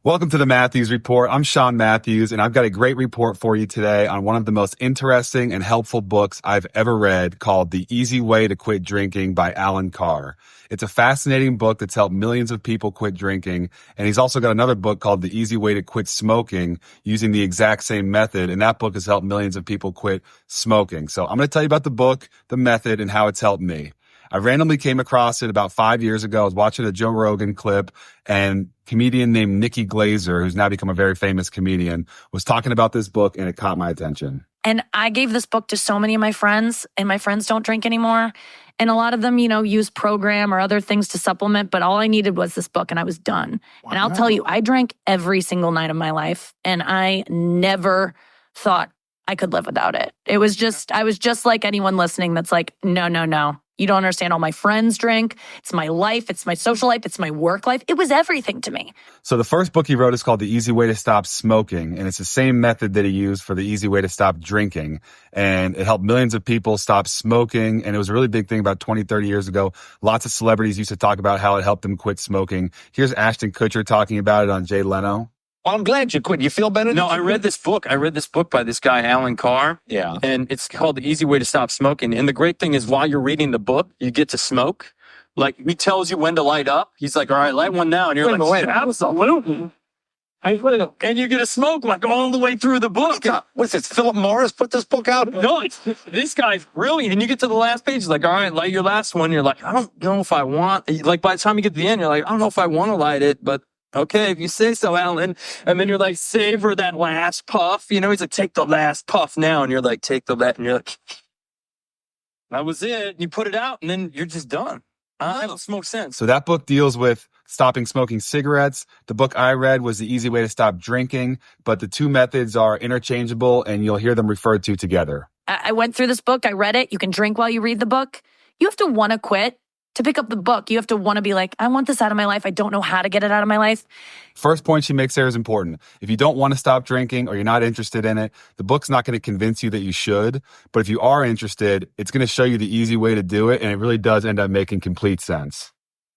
Welcome to the Matthews Report. I'm Sean Matthews, and I've got a great report for you today on one of the most interesting and helpful books I've ever read called The Easy Way to Quit Drinking by Allen Carr. It's a fascinating book that's helped millions of people quit drinking, and he's also got another book called The Easy Way to Quit Smoking using the exact same method, and that book has helped millions of people quit smoking. So I'm going to tell you about the book, the method, and how it's helped me. I randomly came across it about 5 years ago. I was watching a Joe Rogan clip, and a comedian named Nikki Glazer, who's now become a very famous comedian, was talking about this book, and it caught my attention. And I gave this book to so many of my friends, and my friends don't drink anymore. And a lot of them, use Program or other things to supplement, but all I needed was this book, and I was done. Wow. And I'll tell you, I drank every single night of my life, and I never thought I could live without it. I was just like anyone listening that's like, no. You don't understand. All my friends drink. It's my life. It's my social life. It's my work life. It was everything to me. So the first book he wrote is called The Easy Way to Stop Smoking. And it's the same method that he used for the easy way to stop drinking. And it helped millions of people stop smoking. And it was a really big thing about 20, 30 years ago. Lots of celebrities used to talk about how it helped them quit smoking. Here's Ashton Kutcher talking about it on Jay Leno. Well, I'm glad you quit. You feel better? No, I read this book. I read this book by this guy, Allen Carr. Yeah. And it's called The Easy Way to Stop Smoking. And the great thing is while you're reading the book, you get to smoke. Like, he tells you when to light up. He's like, all right, light one now. And you're wait, absolutely. And you get to smoke like all the way through the book. What's this, Philip Morris put this book out? No, this guy's brilliant. And you get to the last page, he's like, all right, light your last one. You're like, I don't know if I want. Like, by the time you get to the end, you're like, I don't know if I want to light it, but okay, if you say so, Alan. And then you're like, savor that last puff. He's like, take the last puff now. And you're like, take the last. And you're like, that was it. You put it out, and then you're just done. I don't smoke since. So that book deals with stopping smoking cigarettes. The book I read was The Easy Way to Stop Drinking. But the two methods are interchangeable, and you'll hear them referred to together. I went through this book. I read it. You can drink while you read the book. You have to want to quit. To pick up the book, you have to want to be like, I want this out of my life. I don't know how to get it out of my life. First point she makes there is important. If you don't want to stop drinking or you're not interested in it, the book's not going to convince you that you should. But if you are interested, it's going to show you the easy way to do it. And it really does end up making complete sense.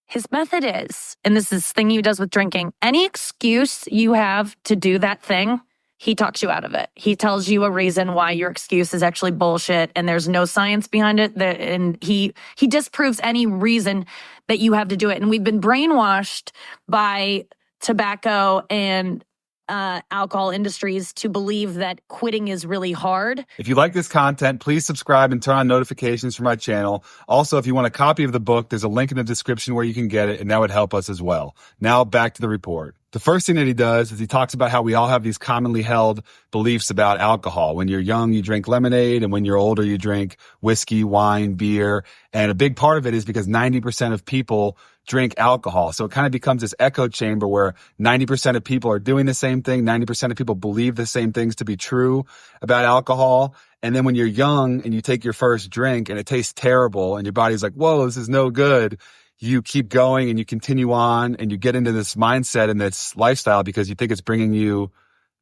His method is, and this is the thing he does with drinking, any excuse you have to do that thing, he talks you out of it. He tells you a reason why your excuse is actually bullshit and there's no science behind it. And he disproves any reason that you have to do it. And we've been brainwashed by tobacco and alcohol industries to believe that quitting is really hard. If you like this content, please subscribe and turn on notifications for my channel. Also, if you want a copy of the book, there's a link in the description where you can get it, and that would help us as well. Now back to the report. The first thing that he does is he talks about how we all have these commonly held beliefs about alcohol. When you're young, you drink lemonade, and when you're older, you drink whiskey, wine, beer. And a big part of it is because 90% of people drink alcohol. So it kind of becomes this echo chamber where 90% of people are doing the same thing. 90% of people believe the same things to be true about alcohol. And then when you're young and you take your first drink and it tastes terrible and your body's like, whoa, this is no good. You keep going and you continue on and you get into this mindset and this lifestyle because you think it's bringing you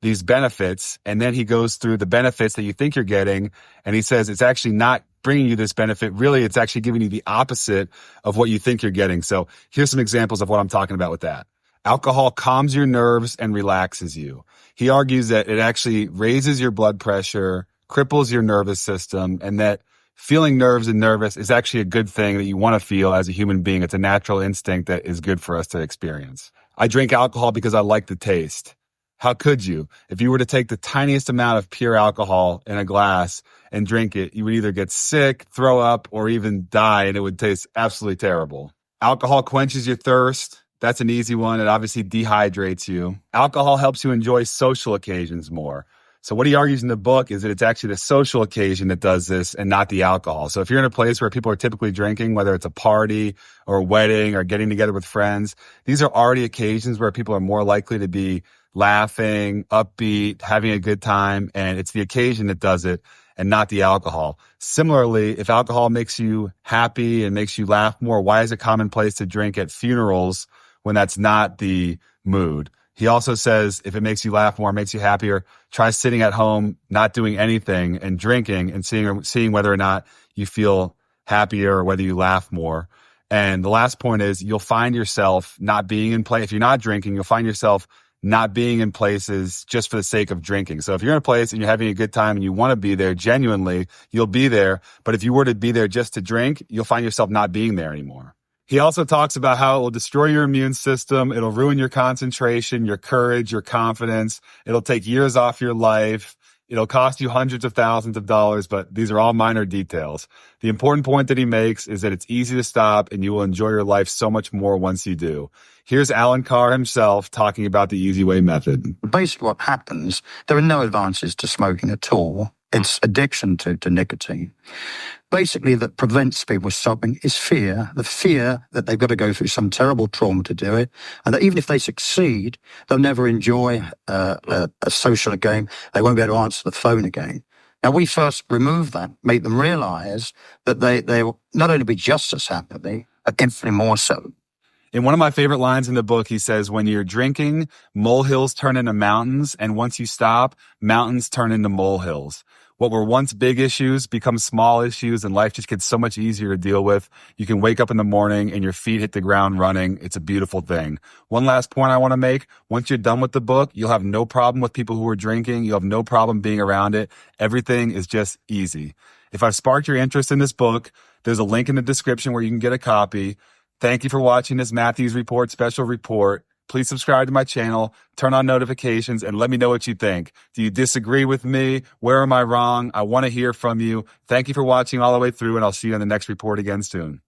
these benefits. And then he goes through the benefits that you think you're getting. And he says it's actually not bringing you this benefit. Really, it's actually giving you the opposite of what you think you're getting. So here's some examples of what I'm talking about with that. Alcohol calms your nerves and relaxes you. He argues that it actually raises your blood pressure, cripples your nervous system, and that feeling nerves and nervous is actually a good thing that you want to feel as a human being. It's a natural instinct that is good for us to experience. I drink alcohol because I like the taste. How could you? If you were to take the tiniest amount of pure alcohol in a glass and drink it, you would either get sick, throw up, or even die, and it would taste absolutely terrible. Alcohol quenches your thirst. That's an easy one. It obviously dehydrates you. Alcohol helps you enjoy social occasions more. So what he argues in the book is that it's actually the social occasion that does this and not the alcohol. So if you're in a place where people are typically drinking, whether it's a party or a wedding or getting together with friends, these are already occasions where people are more likely to be laughing, upbeat, having a good time, and it's the occasion that does it and not the alcohol. Similarly, if alcohol makes you happy and makes you laugh more, why is it commonplace to drink at funerals when that's not the mood? He also says if it makes you laugh more, makes you happier, try sitting at home, not doing anything and drinking and seeing whether or not you feel happier or whether you laugh more. And the last point is you'll find yourself not being in play. If you're not drinking, you'll find yourself not being in places just for the sake of drinking. So if you're in a place and you're having a good time and you want to be there genuinely, you'll be there. But if you were to be there just to drink, you'll find yourself not being there anymore. He also talks about how it will destroy your immune system. It'll ruin your concentration, your courage, your confidence. It'll take years off your life. It'll cost you hundreds of thousands of dollars, but these are all minor details. The important point that he makes is that it's easy to stop and you will enjoy your life so much more once you do. Here's Allen Carr himself talking about the easy way method. Basically what happens, there are no advances to smoking at all. It's addiction to nicotine. Basically, that prevents people stopping is fear. The fear that they've got to go through some terrible trauma to do it, and that even if they succeed, they'll never enjoy a social game. They won't be able to answer the phone again. Now, we first remove that, make them realize that they will not only be just as happy, but infinitely more so. In one of my favorite lines in the book, he says, when you're drinking, molehills turn into mountains, and once you stop, mountains turn into molehills. What were once big issues become small issues, and life just gets so much easier to deal with. You can wake up in the morning and your feet hit the ground running. It's a beautiful thing. One last point I want to make. Once you're done with the book, you'll have no problem with people who are drinking. You'll have no problem being around it. Everything is just easy. If I've sparked your interest in this book, there's a link in the description where you can get a copy. Thank you for watching this Matthews Report special report. Please subscribe to my channel, turn on notifications, and let me know what you think. Do you disagree with me? Where am I wrong? I want to hear from you. Thank you for watching all the way through, and I'll see you in the next report again soon.